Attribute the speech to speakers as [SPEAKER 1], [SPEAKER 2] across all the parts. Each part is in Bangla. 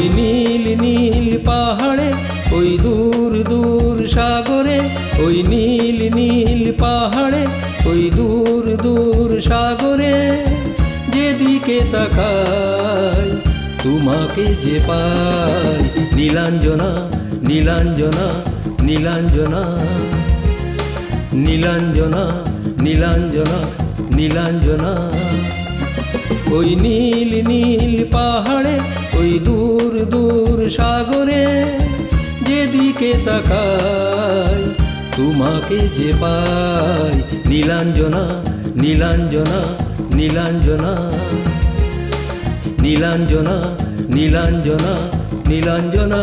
[SPEAKER 1] ওই নীল নীল পাহাড়ে, ওই দূর দূর সাগরে, ওই নীল নীল পাহাড়ে, ওই দূর দূর সাগরে, যেদিকে তাকাই তোমাকে যে পাই। নীলাঞ্জনা নীলাঞ্জনা নীলাঞ্জনা নীলাঞ্জনা নীলাঞ্জনা নীলাঞ্জনা। ওই নীল নীল পাহাড়ে, ওই দূর দূর সাগরে, যেদিকে তাকাই তোমাকে যে পাই। নীলাঞ্জনা নীলাঞ্জনা নীলাঞ্জনা নীলাঞ্জনা নীলাঞ্জনা নীলাঞ্জনা।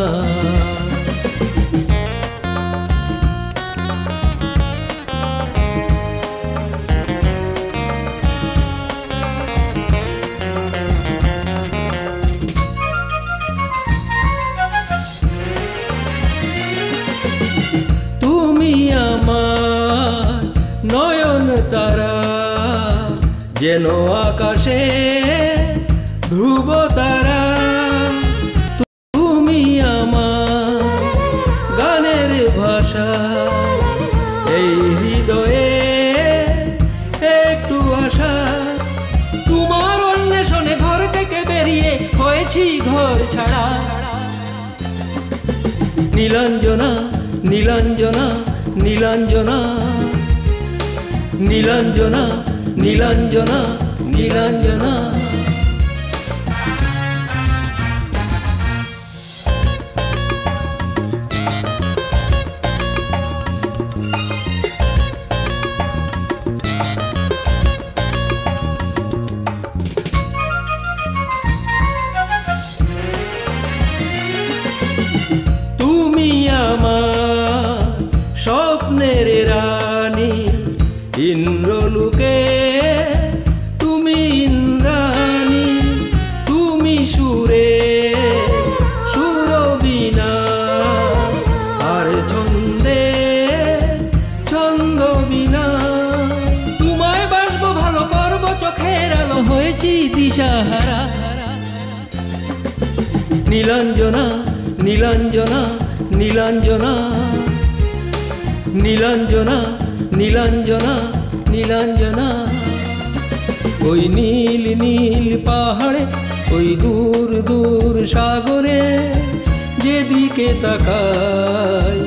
[SPEAKER 1] তুমি আমার নয়ন তারা, যেন আকাশে ধ্রুব তারা। তুমি আমার গানের ভাষা, এই হৃদয়ে একটু আশা। তোমার অন্বেষণে ঘর থেকে বেরিয়ে হয়েছি ঘর ছাড়া। নীলাঞ্জনা নীলাঞ্জনা নীলাঞ্জনা নীলাঞ্জনা নীলাঞ্জনা নীলাঞ্জনা। তুমি আমার স্বপ্নের রানী, ইন্দ্রলোকে তুমি ইন্দ্রাণী। তুমি সুরে সুরবীণা, আর ছন্দে ছন্দবীণা। তোমায় বাসবো ভালো করবো, চোখের আলো হয়েছি দিশাহারা। নীলাঞ্জনা নীলাঞ্জনা নীলাঞ্জনা নীলাঞ্জনা নীলাঞ্জনা নীলাঞ্জনা। ওই নীল নীল পাহাড়ে, ওই দূর দূর সাগরে, যেদিকে তাকাই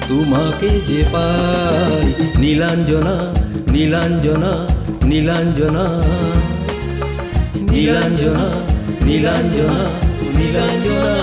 [SPEAKER 1] তোমাকে যে পাই। নীলাঞ্জনা নীলাঞ্জনা নীলাঞ্জনা নীলাঞ্জনা নীলাঞ্জনা নীলাঞ্জনা।